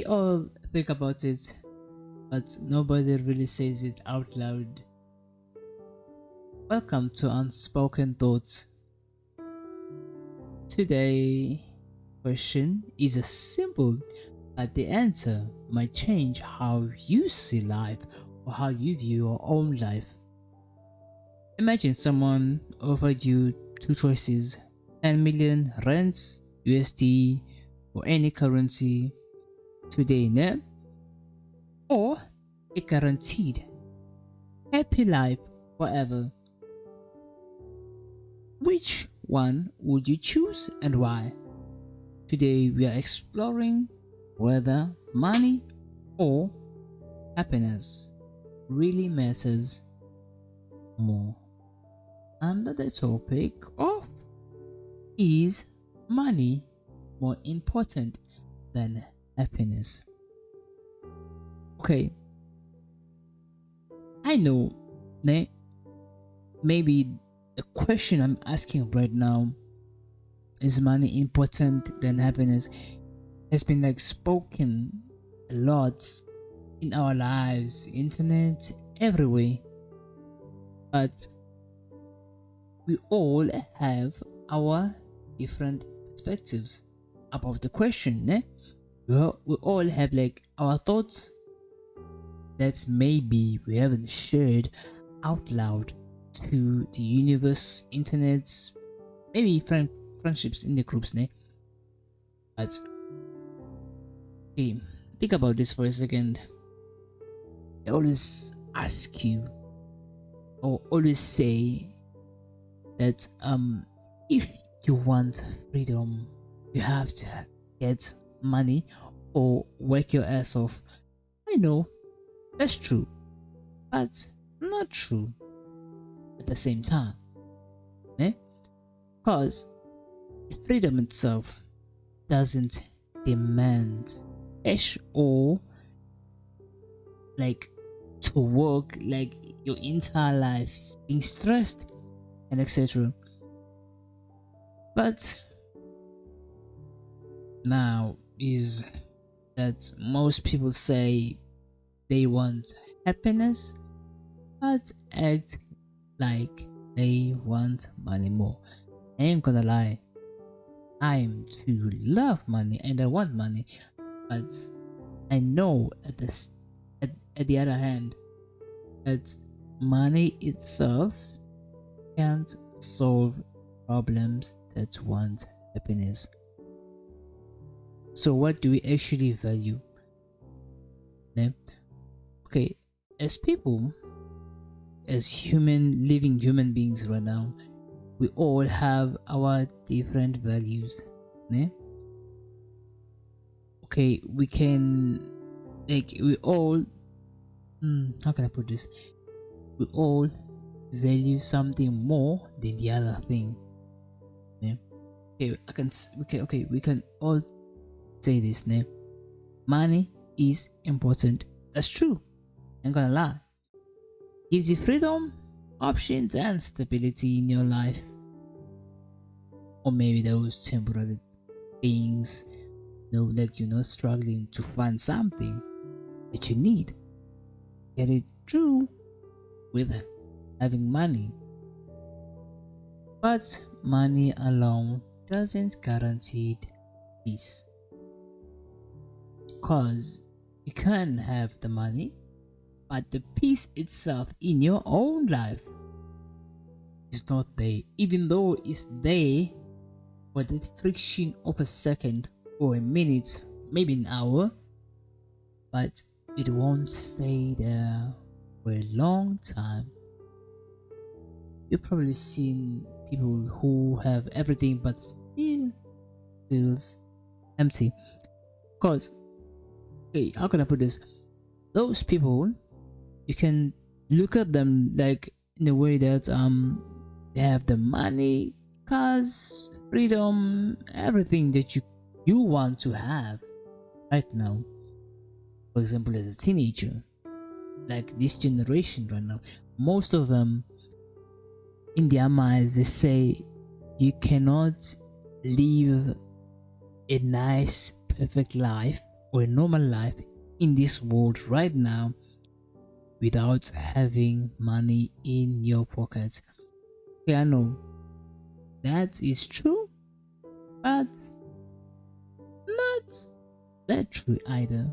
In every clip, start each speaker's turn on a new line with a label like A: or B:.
A: We all think about it, but nobody really says it out loud. Welcome to Unspoken Thoughts. Today question is a simple, but the answer might change how you see life or how you view your own life. Imagine someone offered you two choices: 10 million rands, USD, or any currency today, ne? Or a guaranteed happy life forever. Which one would you choose and why? Today we are exploring whether money or happiness really matters more. Under the topic of, is money more important than happiness? Okay, I know, ne? Maybe the question I'm asking right now, is money important than happiness, has been like spoken a lot in our lives, internet, everywhere. But we all have our different perspectives about the question, ne? We all have like our thoughts that maybe we haven't shared out loud to the universe, internet, maybe friendships in the groups, ne? But okay, think about this for a second. I always ask you, or always say that if you want freedom, you have to get money or work your ass off. I know that's true, but not true at the same time, eh? Because freedom itself doesn't demand cash or like to work like your entire life is being stressed and etc. But now is that most people say they want happiness but act like they want money more. I ain't gonna lie, I am to love money and I want money, but I know at the other hand that money itself can't solve problems that want happiness. So what do we actually value? Ne? Okay, as people, as living human beings right now, we all have our different values, ne? Okay, we can, like, we all, how can I put this? We all value something more than the other thing, ne? Okay, we can all say this, ne? Money is important. That's true. Ain't gonna lie. Gives you freedom, options, and stability in your life. Or maybe those temporary things, like you're not struggling to find something that you need. Get it true with having money. But money alone doesn't guarantee peace. Because you can have the money, but the peace itself in your own life is not there, even though it's there for the friction of a second or a minute, maybe an hour, but it won't stay there for a long time. You've probably seen people who have everything but still feels empty. Because, okay, how can I put this? Those people, you can look at them like in a way that they have the money, cars, freedom, everything that you want to have right now. For example, as a teenager, like this generation right now, most of them in their minds they say you cannot live a nice perfect life or a normal life in this world right now without having money in your pocket. Okay, I know that is true, but not that true either.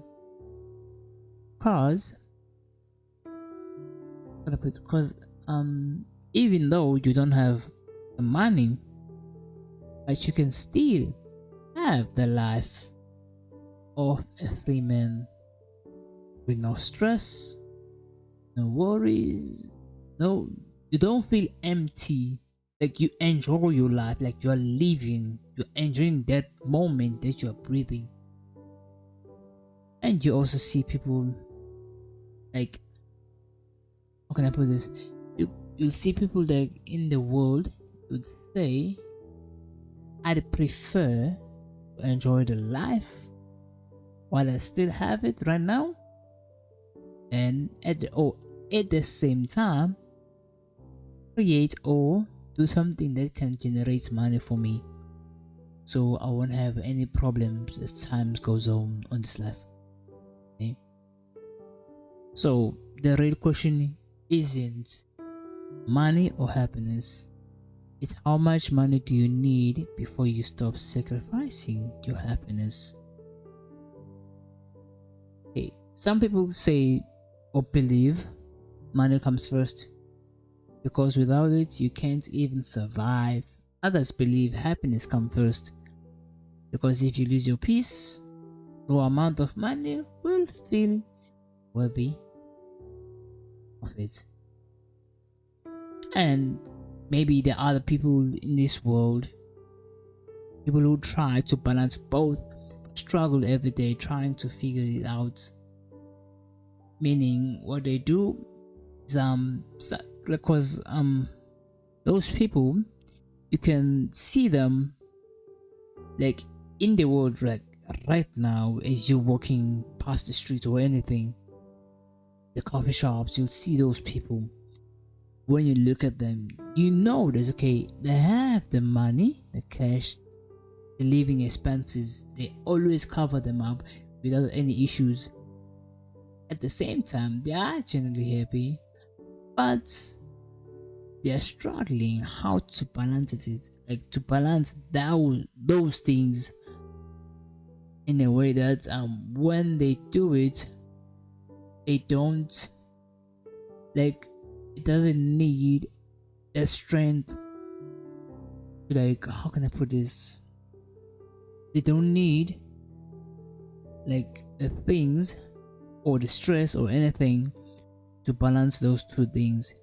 A: Cause, because even though you don't have the money, but you can still have the life of a free man with no stress, no worries, no, you don't feel empty. Like you enjoy your life, like you're living, you're enjoying that moment that you're breathing. And you also see people like, how can I put this? You see people like in the world would say, I'd prefer to enjoy the life while I still have it right now, and at the same time create or do something that can generate money for me, so I won't have any problems as time goes on this life. Okay? So the real question isn't money or happiness, it's how much money do you need before you stop sacrificing your happiness. Okay, some people say or believe money comes first because without it you can't even survive. Others believe happiness comes first because if you lose your peace, no amount of money will feel worthy of it. And maybe there are other people in this world, people who try to balance both, but struggle every day trying to figure it out. Meaning what they do is because those people, you can see them like in the world, like right now as you're walking past the street or anything, the coffee shops, you'll see those people. When you look at them, you know that okay, they have the money, the cash, the living expenses, they always cover them up without any issues. At the same time, they are generally happy, but they are struggling how to balance it, like to balance those things in a way that when they do it, they don't, like, it doesn't need the strength to, like, how can I put this, they don't need like the things or the stress or anything to balance those two things.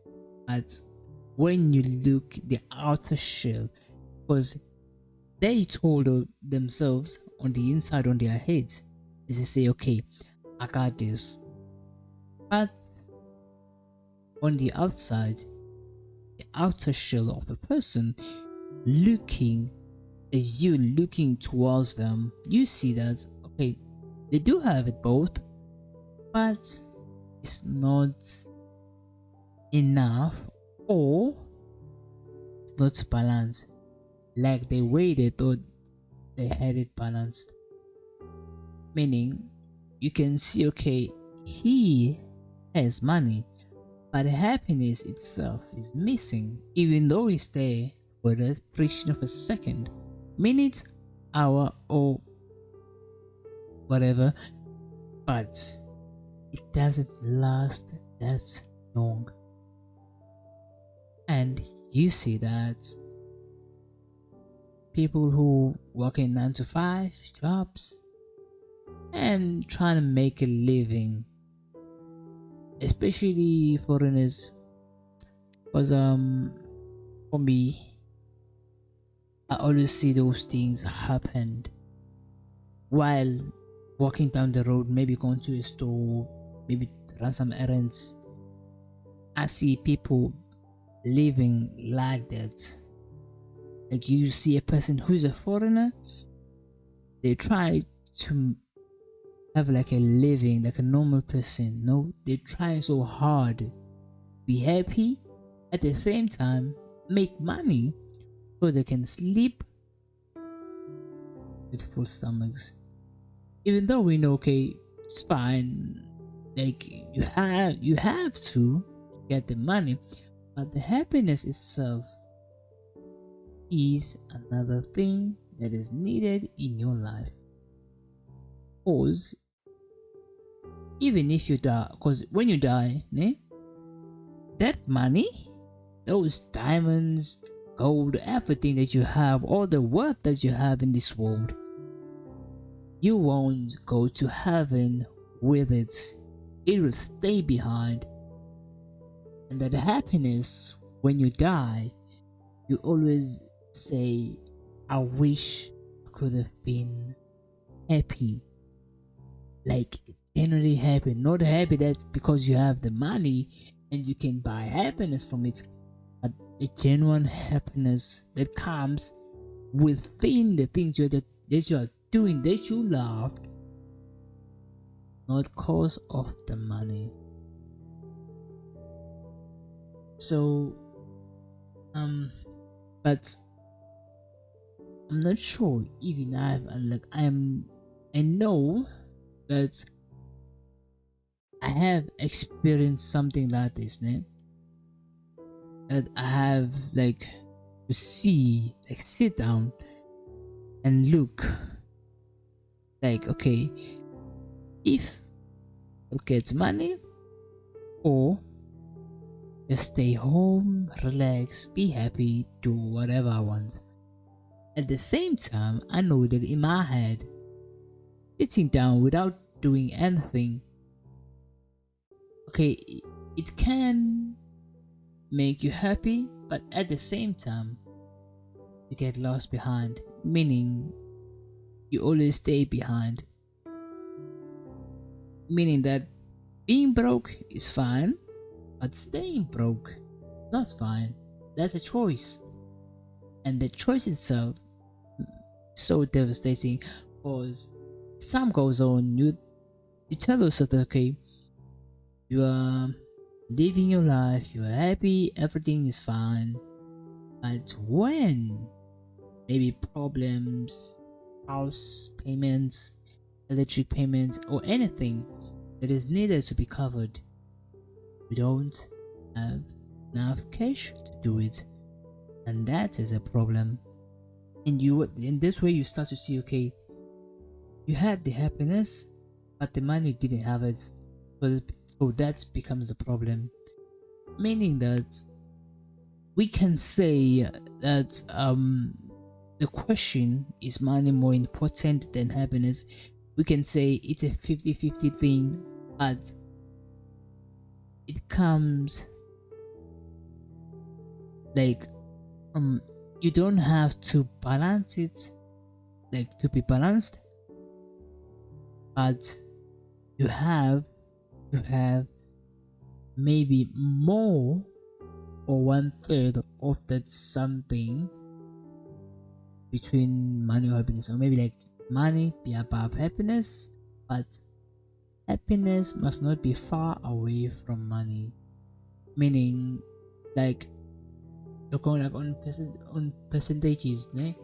A: But when you look the outer shell, because they told themselves on the inside, on their heads, is they say, okay, I got this. But on the outside, the outer shell of a person looking, as you looking towards them, you see that okay, they do have it both, but it's not enough or not balanced like the way they thought they had it balanced. Meaning you can see okay, he has money, but happiness itself is missing, even though it's there for the fraction of a second, minute, hour, or whatever, but it doesn't last that long. And you see that people who work in 9 to 5 jobs and trying to make a living, especially foreigners, because for me, I always see those things happen while walking down the road, maybe going to a store, maybe run some errands. I see people living like that. Like you see a person who's a foreigner, they try to have like a living like a normal person. No, they try so hard, be happy, at the same time make money so they can sleep with full stomachs. Even though we know, okay, it's fine, like you have to get the money, but the happiness itself is another thing that is needed in your life. Because even if you die, because when you die, that money, those diamonds, gold, everything that you have, all the wealth that you have in this world, you won't go to heaven with it. It will stay behind. And that happiness, when you die, you always say, I wish I could have been happy. Like genuinely happy. Not happy that because you have the money and you can buy happiness from it, but a genuine happiness that comes within the things that you are doing, that you love, not cause of the money. So but I'm not sure even I know that I have experienced something like this, that I have like to see, like sit down and look, like, okay, if I get money or just stay home, relax, be happy, do whatever I want. At the same time, I know that in my head, sitting down without doing anything, okay, it can make you happy, but at the same time, you get lost behind, meaning you always stay behind. Meaning that being broke is fine, but staying broke, not fine. That's a choice. And the choice itself is so devastating, because time goes on, you tell yourself that, okay, you are living your life, you are happy, everything is fine. But when maybe problems, house payments, electric payments, or anything that is needed to be covered, you don't have enough cash to do it, and that is a problem. And in this way you start to see, okay, you had the happiness but the money didn't have it, so that becomes a problem. Meaning that we can say that the question, is money more important than happiness? We can say it's a 50-50 thing, but it comes like you don't have to balance it, like to be balanced, but you have to have maybe more or 1/3 of that something between money or happiness, or maybe like money be above happiness, but happiness must not be far away from money. Meaning, like, you're going like on percentages, like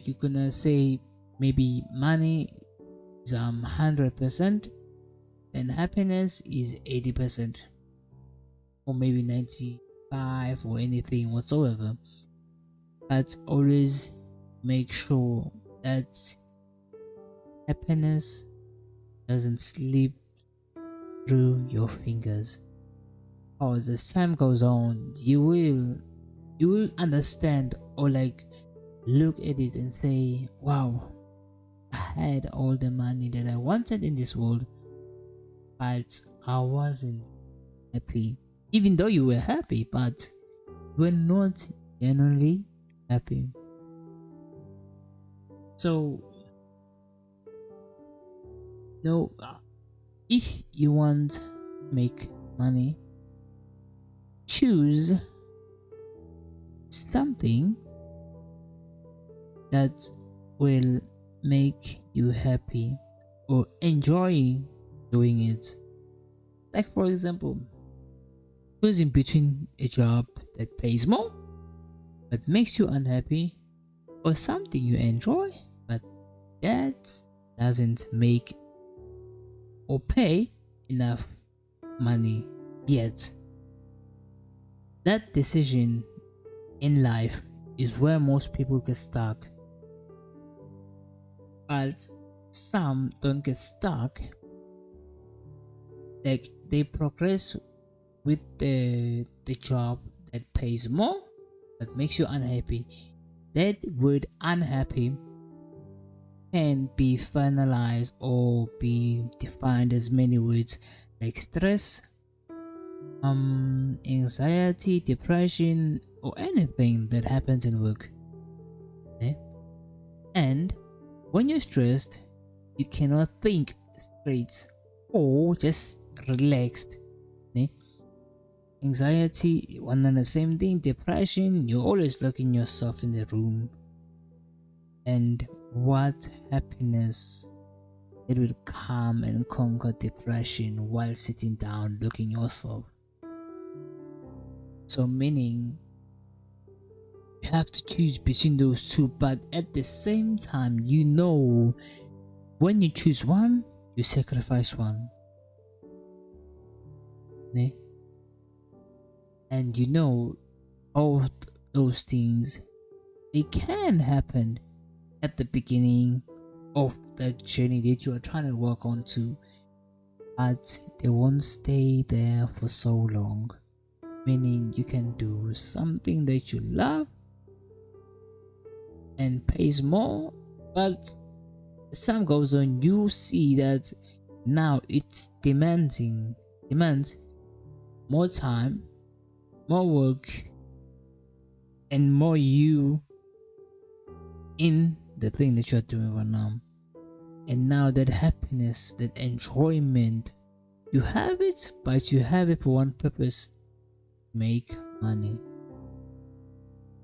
A: you're gonna say maybe money is 100%, then happiness is 80%, or maybe 95, or anything whatsoever. But always make sure that happiness doesn't slip through your fingers, because as time goes on, you will understand, or like look at it and say, wow, I had all the money that I wanted in this world, but I wasn't happy. Even though you were happy, but you were not genuinely happy. So no, if you want to make money, choose something that will make you happy or enjoy doing it. Like, for example, choosing between a job that pays more but makes you unhappy, or something you enjoy but that doesn't make or pay enough money yet. That decision in life is where most people get stuck. But some don't get stuck. Like they progress with the job that pays more but makes you unhappy. That word unhappy can be finalized or be defined as many words like stress, anxiety, depression, or anything that happens in work. Okay? And when you're stressed, you cannot think straight or just relaxed. Okay? Anxiety, one and the same thing. Depression, you're always locking yourself in the room. And what happiness it will come and conquer depression while sitting down looking yourself. So meaning you have to choose between those two, but at the same time, you know when you choose one, you sacrifice one. Ne? And you know both those things, they can happen at the beginning of that journey that you are trying to work on to, but they won't stay there for so long. Meaning you can do something that you love and pays more, but as time goes on, you see that now it demands more time, more work, and more you in the thing that you're doing right now. And now that happiness, that enjoyment, you have it, but you have it for one purpose: make money.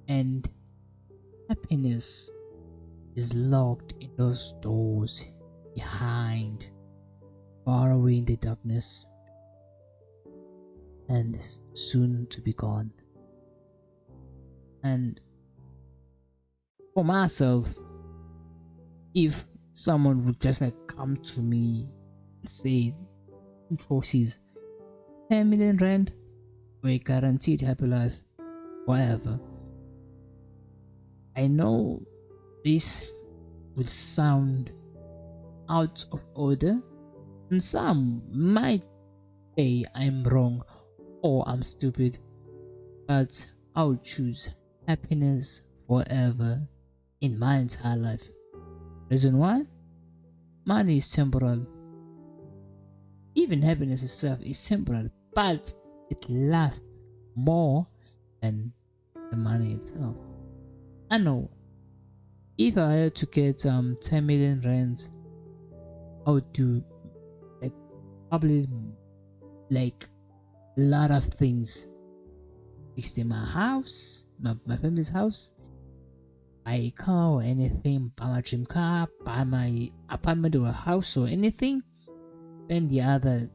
A: And happiness is locked in those doors behind, far away in the darkness, and soon to be gone. And for myself, if someone would just like come to me and say two choices, 10 million rand or a guaranteed happy life, whatever, I know this will sound out of order, and some might say I'm wrong or I'm stupid, but I'll choose happiness forever in my entire life. Reason why? Money is temporal. Even happiness itself is temporal, but it lasts more than the money itself. I know if I had to get 10 million rands, I would do like probably like a lot of things. Fix in my house, my family's house, buy a car or anything, buy my dream car, buy my apartment or a house or anything, spend the other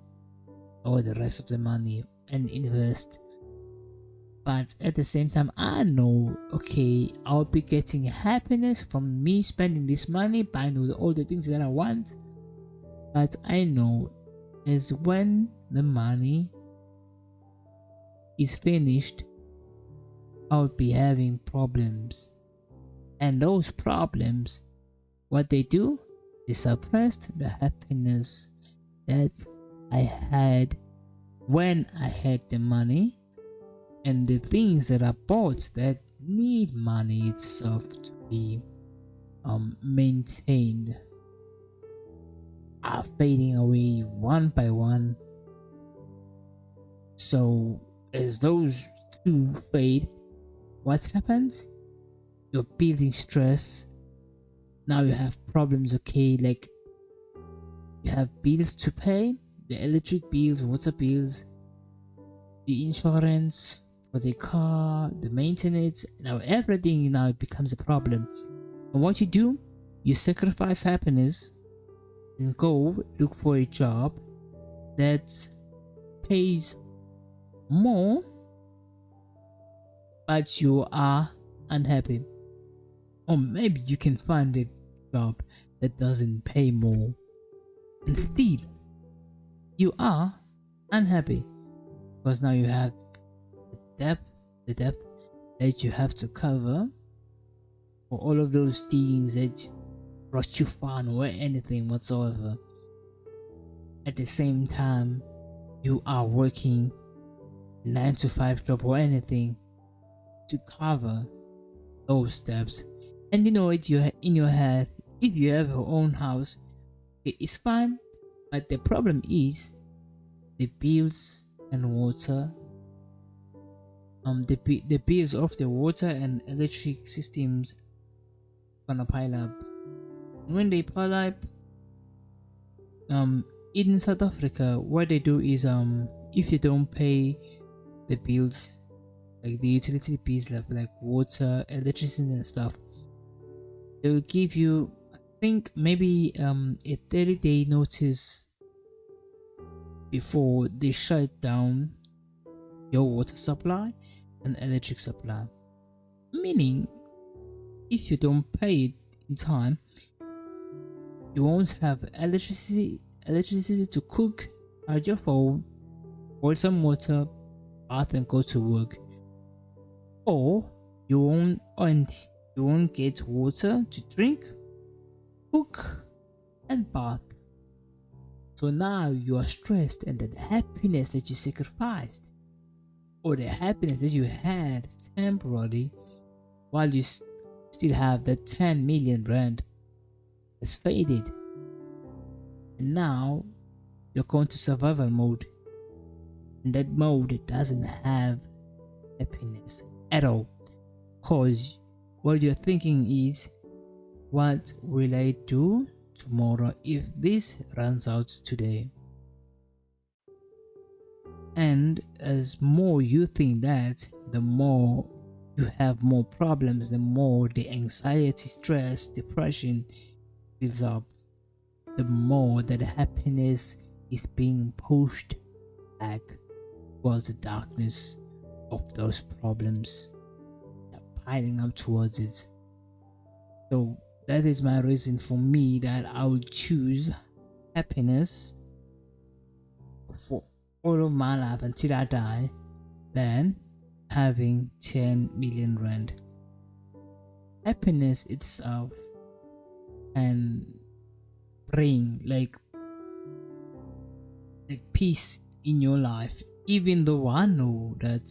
A: or the rest of the money and invest. But at the same time, I know, okay, I'll be getting happiness from me spending this money, buying all the things that I want. But I know is when the money is finished, I'll be having problems. And those problems, what they do, they suppressed the happiness that I had when I had the money, and the things that I bought that need money itself to be maintained are fading away one by one. So as those two fade, what happens? You're building stress. Now you have problems, okay, like you have bills to pay, the electric bills, water bills, the insurance for the car, the maintenance. Now everything now becomes a problem. And what you do, you sacrifice happiness and go look for a job that pays more, but you are unhappy. Or maybe you can find a job that doesn't pay more, and still you are unhappy because now you have debt, the debt that you have to cover for all of those things that brought you fun or anything whatsoever. At the same time, you are working 9 to 5 job or anything to cover those steps. And you know it, you in your head, if you have your own house, it's fine. But the problem is the bills and water, the bills of the water and electric systems gonna pile up. And when they pile up, in South Africa, what they do is if you don't pay the bills, like the utility bills like water, electricity and stuff, they will give you, I think, maybe a 30-day notice before they shut down your water supply and electric supply. Meaning, if you don't pay it in time, you won't have electricity to cook, charge your phone, boil some water, bath and go to work. Or you won't get water to drink, cook and bath. So now you are stressed, and the happiness that you sacrificed, or the happiness that you had temporarily while you still have that 10 million rand, has faded. And now you're going to survival mode, and that mode doesn't have happiness at all, because what you're thinking is, what will I do tomorrow if this runs out today? And as more you think that, the more you have more problems, the more the anxiety, stress, depression builds up, the more that happiness is being pushed back towards the darkness of those problems, piling up towards it. So that is my reason for me that I would choose happiness for all of my life until I die than having 10 million rand. Happiness itself can bring like peace in your life, even though I know that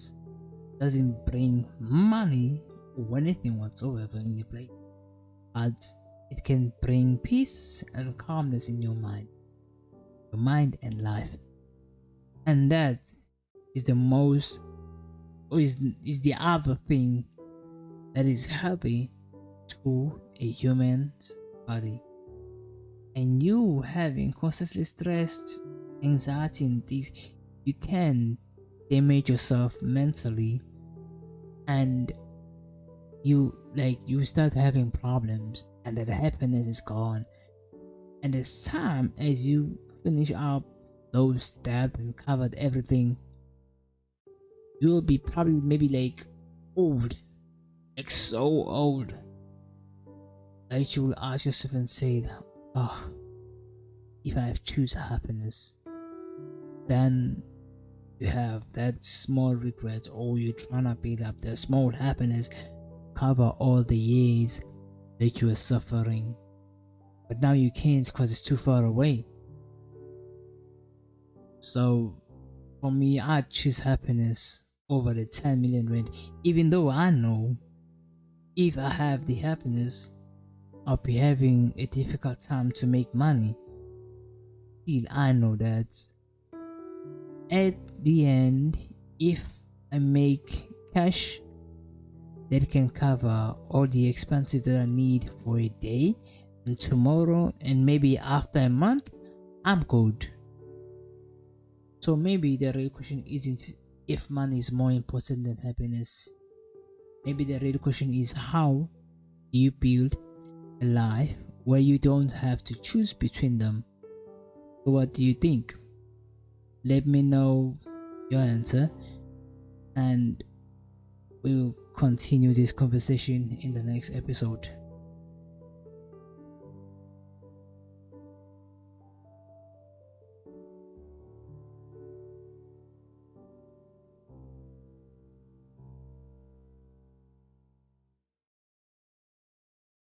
A: doesn't bring money or anything whatsoever in the play, but it can bring peace and calmness in your mind and life. And that is the most, or is the other thing that is healthy to a human's body. And you having constantly stressed, anxiety and things, you can damage yourself mentally, and you start having problems, and that happiness is gone. And as time as you finish up those steps and covered everything, you'll be probably maybe like old, like so old, that you will ask yourself and say, oh, if I choose happiness, then you have that small regret, or you're trying to build up that small happiness, cover all the years that you were suffering, but now you can't because it's too far away. So for me, I choose happiness over the 10 million rand, even though I know if I have the happiness, I'll be having a difficult time to make money. Still, I know that at the end, if I make cash that can cover all the expenses that I need for a day and tomorrow, and maybe after a month, I'm good. So maybe the real question isn't if money is more important than happiness. Maybe the real question is, how do you build a life where you don't have to choose between them? So what do you think? Let me know your answer, and we'll continue this conversation in the next episode.